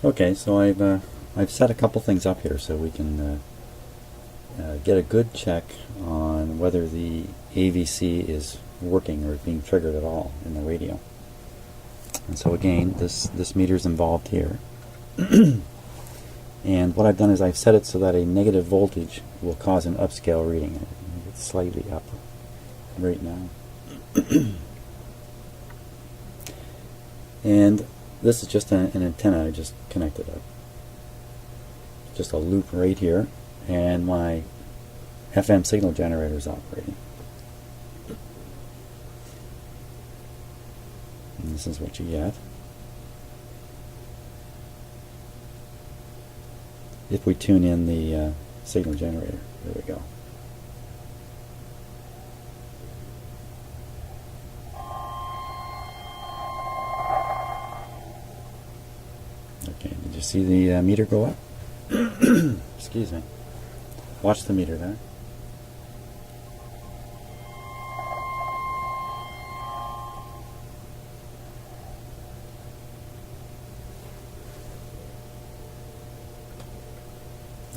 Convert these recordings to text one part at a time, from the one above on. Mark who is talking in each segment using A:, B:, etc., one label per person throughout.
A: Okay, so I've set a couple things up here so we can get a good check on whether the AVC is working or being triggered at all in the radio. And so again, this meter is involved here. And what I've done is I've set it so that a negative voltage will cause an upscale reading. It's slightly up right now. And this is just an antenna I just connected up. Just a loop right here, and my FM signal generator is operating. And this is what you get. If we tune in the signal generator, there we go. Okay, did you see the meter go up? Excuse me. Watch the meter there.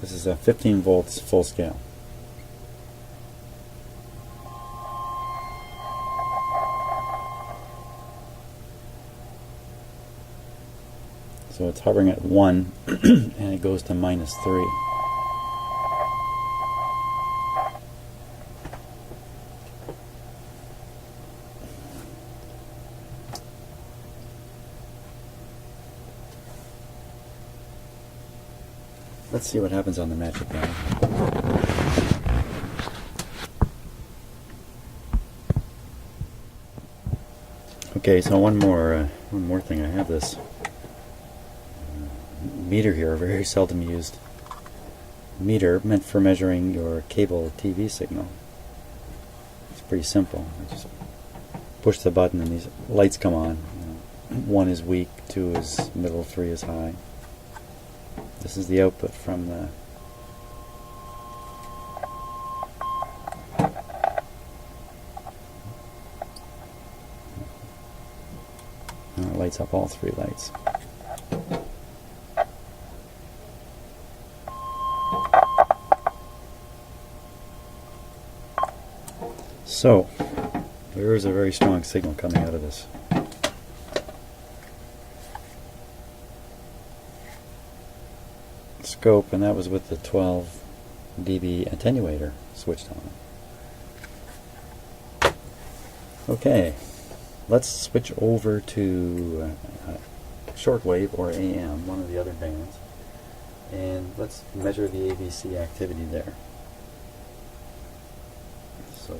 A: This is a 15 volts full scale. So it's hovering at 1 and it goes to -3. Let's see what happens on the magic dial. Okay, so one more thing. I have this meter here, a very seldom used meter meant for measuring your cable TV signal. It's pretty simple. I just push the button and these lights come on. 1 is weak, 2 is middle, 3 is high. This is the output from the it lights up all 3 lights. So there is a very strong signal coming out of this. Scope, and that was with the 12 dB attenuator switched on. Okay, let's switch over to shortwave or AM, one of the other bands, and let's measure the AVC activity there. So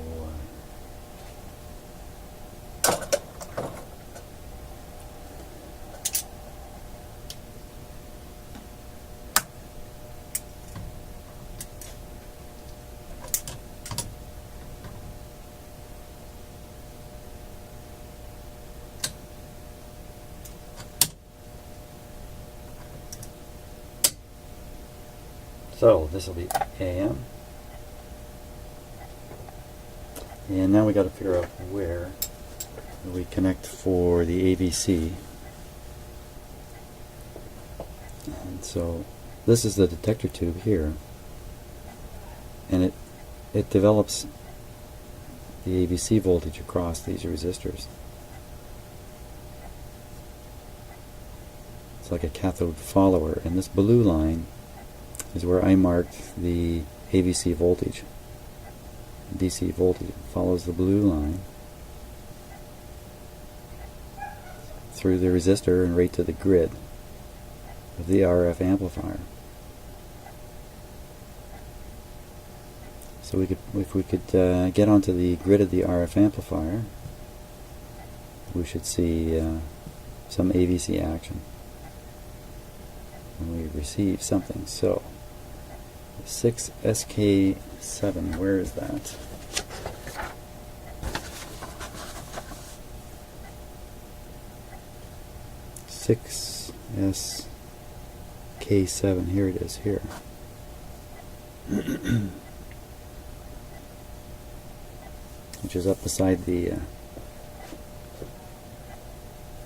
A: So this will be AM, and now we got to figure out where we connect for the AVC. And so this is the detector tube here, and it develops the AVC voltage across these resistors. It's like a cathode follower, and this blue line is where I marked the AVC voltage. DC voltage follows the blue line through the resistor and right to the grid of the RF amplifier. So if we could get onto the grid of the RF amplifier, we should see some AVC action when we receive something. So 6SK7, where is that? SK7, here it is, here. Which is up beside the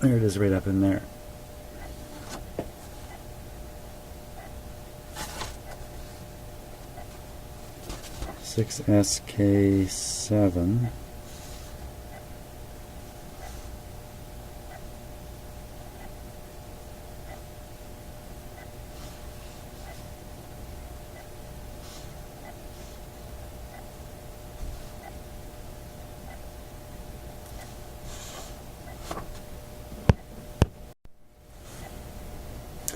A: there it is, right up in there. 6SK7.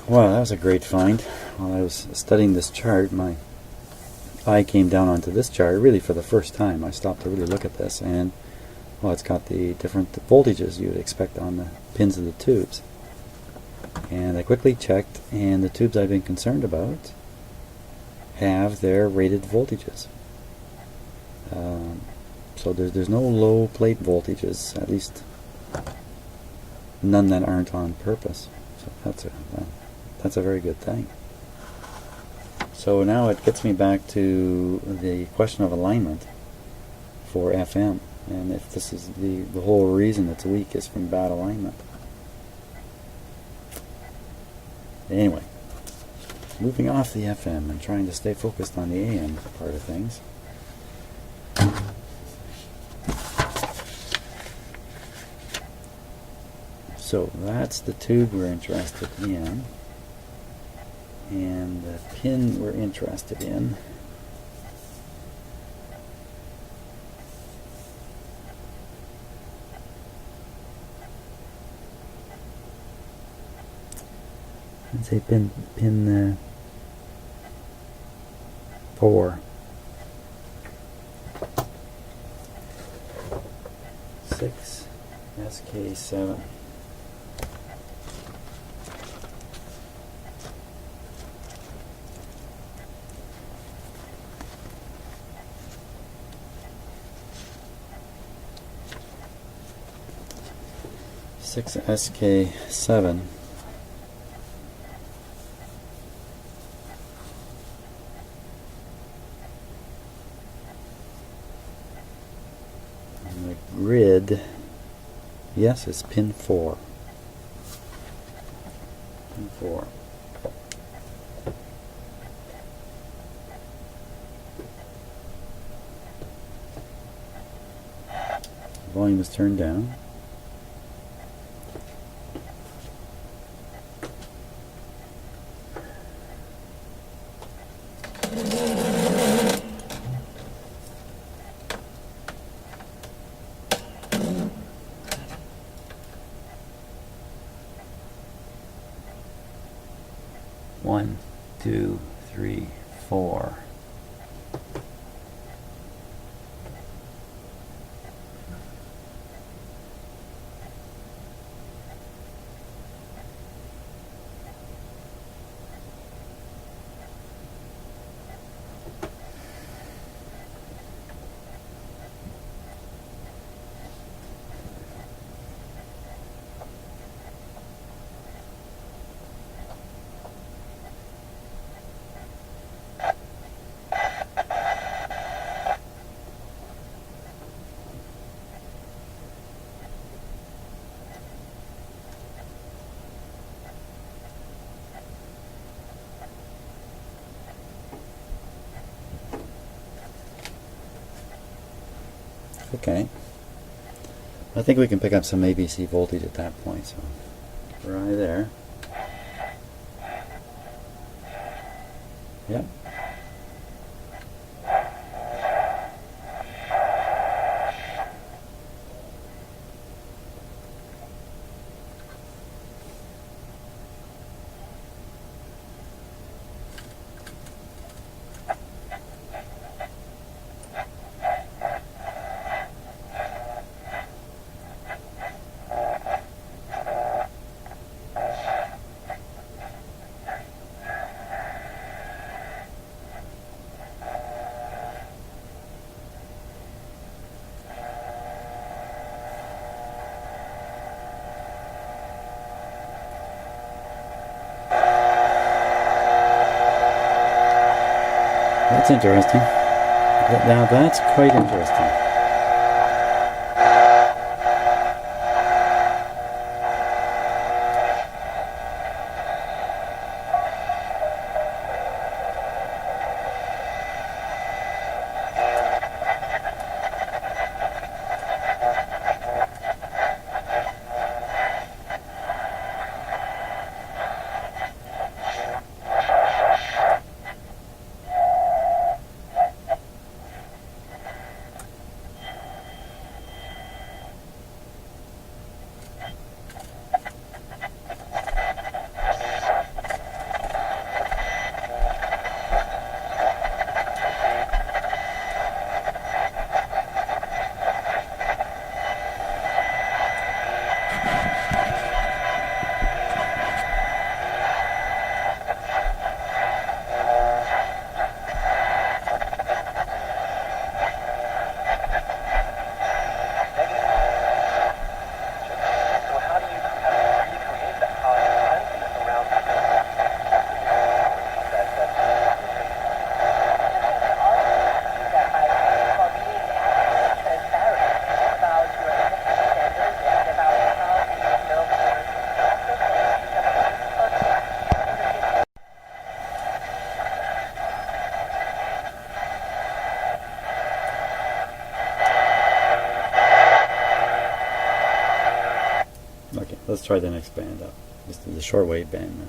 A: Wow, that was a great find. While I was studying this chart, my eye came down onto this chart really for the first time. I stopped to really look at this, and well, it's got the different voltages you would expect on the pins of the tubes. And I quickly checked, and the tubes I've been concerned about have their rated voltages. So there's no low plate voltages, at least none that aren't on purpose. So that's a very good thing. So now it gets me back to the question of alignment for FM, and if this is the whole reason it's weak is from bad alignment. Anyway, moving off the FM and trying to stay focused on the AM part of things. So that's the tube we're interested in, and the pin we're interested in let's say pin 4. 6 SK7. SK7. And the grid, yes, it's pin 4. Pin 4. Volume is turned down. One, two, three, 4. Okay. I think we can pick up some AVC voltage at that point, so right there. Yep. That's interesting. Now that's quite interesting. Let's try the next band up. This is the shortwave band now.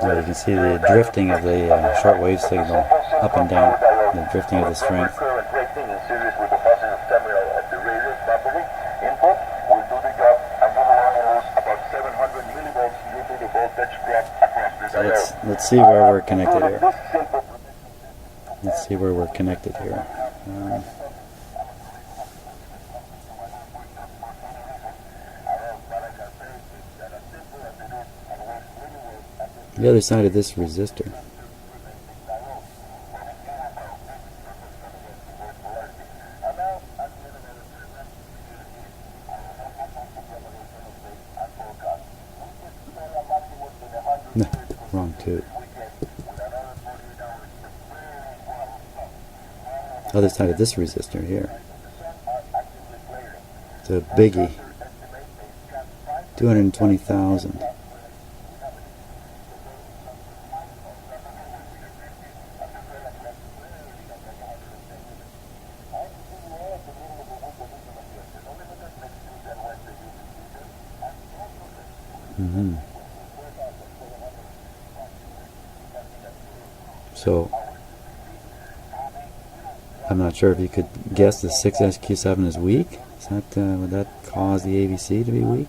A: Now you can see the drifting of the shortwave signal up and down, the drifting of the strength. So let's see where we're connected here. Let's see where we're connected here. The other side of this resistor. No, wrong tube. Other side of this resistor here. It's a biggie. 220,000. So I'm not sure if you could guess the 6SQ7 is weak. Is that would that cause the AVC to be weak?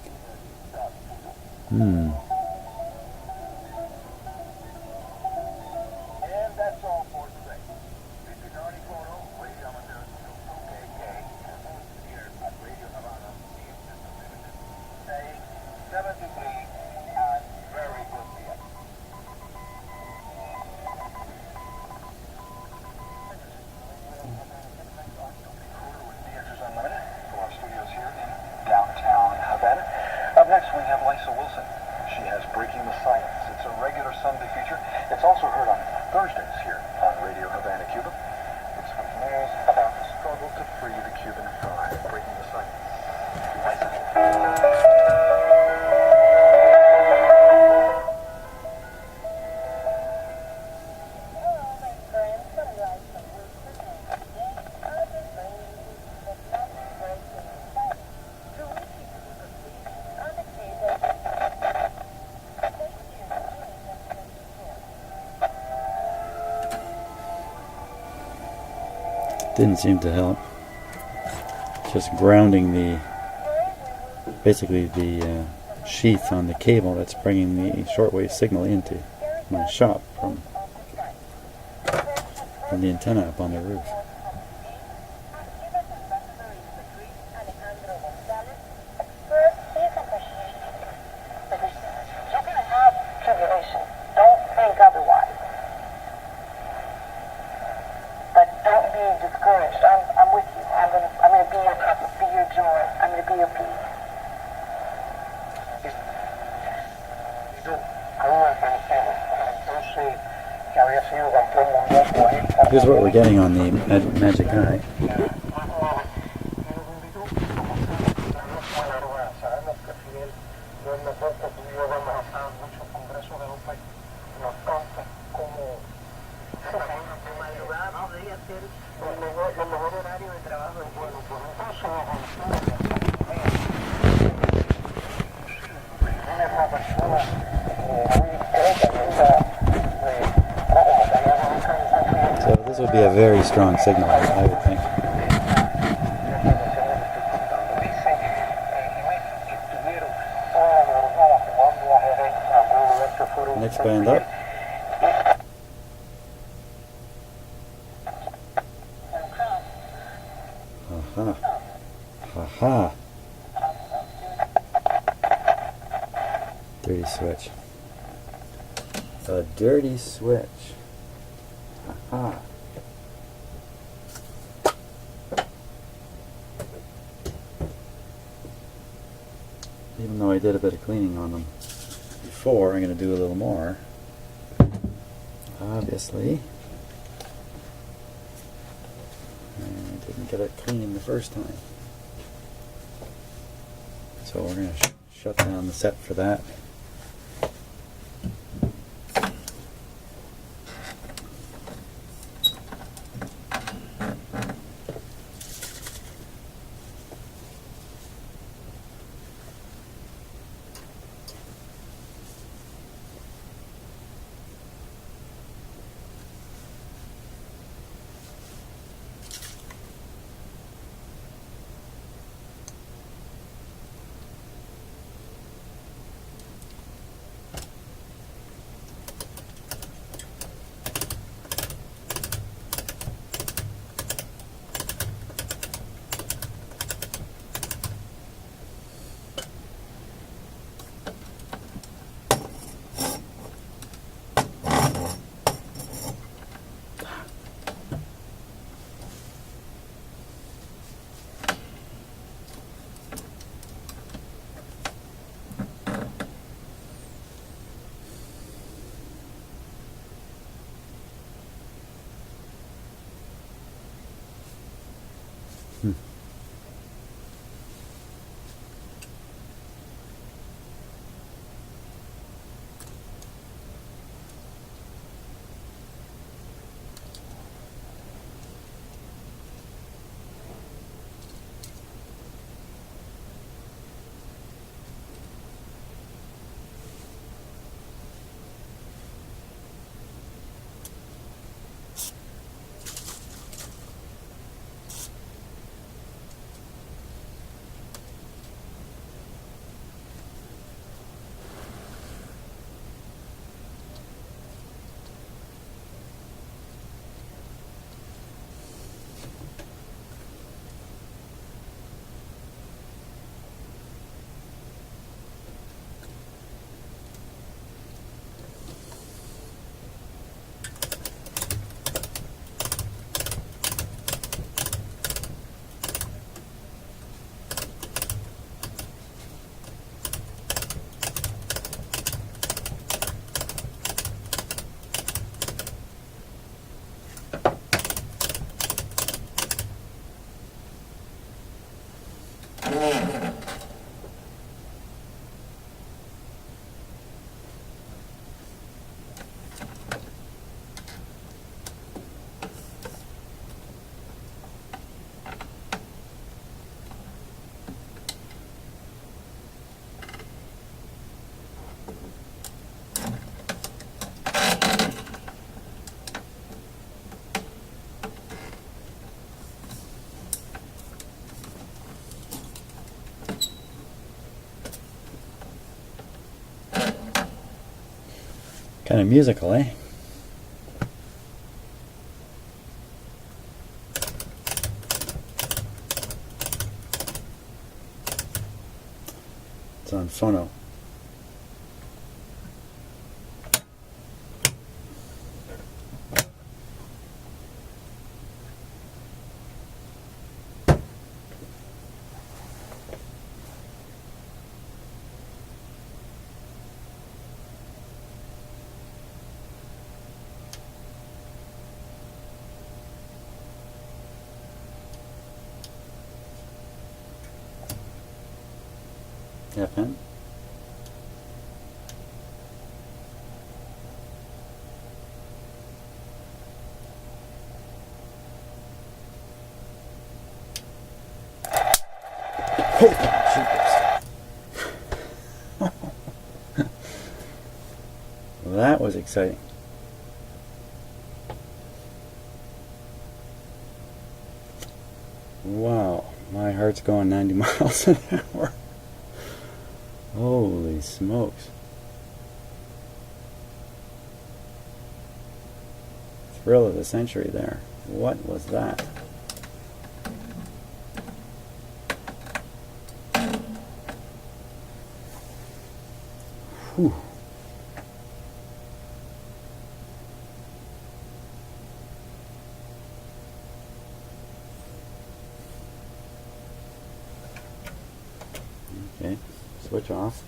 B: It's also heard on Thursdays here on Radio Havana, Cuba. It's with news about the struggle to free the Cuban fry, breaking the silence.
A: Didn't seem to help. Just grounding basically the sheath on the cable that's bringing the shortwave signal into my shop from the antenna up on the roof. Here's what we're getting on the Magic Eye. So this would be a very strong signal, I would think. Next band up. Aha. Aha. Dirty switch. A dirty switch. Aha. Even though I did a bit of cleaning on them before, I'm going to do a little more. Obviously. I didn't get it clean the first time. So we're going to shut down the set for that. Kind of musical, eh? It's on phono. FM. Holy jeepers. That was exciting. Wow, my heart's going 90 miles an hour. Holy smokes. Thrill of the century there. What was that? Whew. Okay, switch off.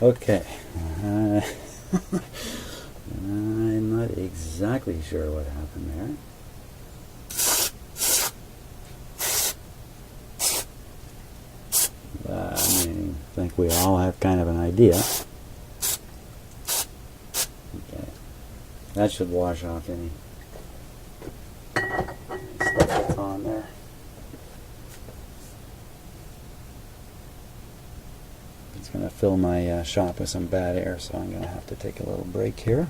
A: Okay. I'm not exactly sure what happened there. I think we all have kind of an idea. Okay. That should wash off any stuff that's on there. It's going to fill my shop with some bad air, so I'm going to have to take a little break here.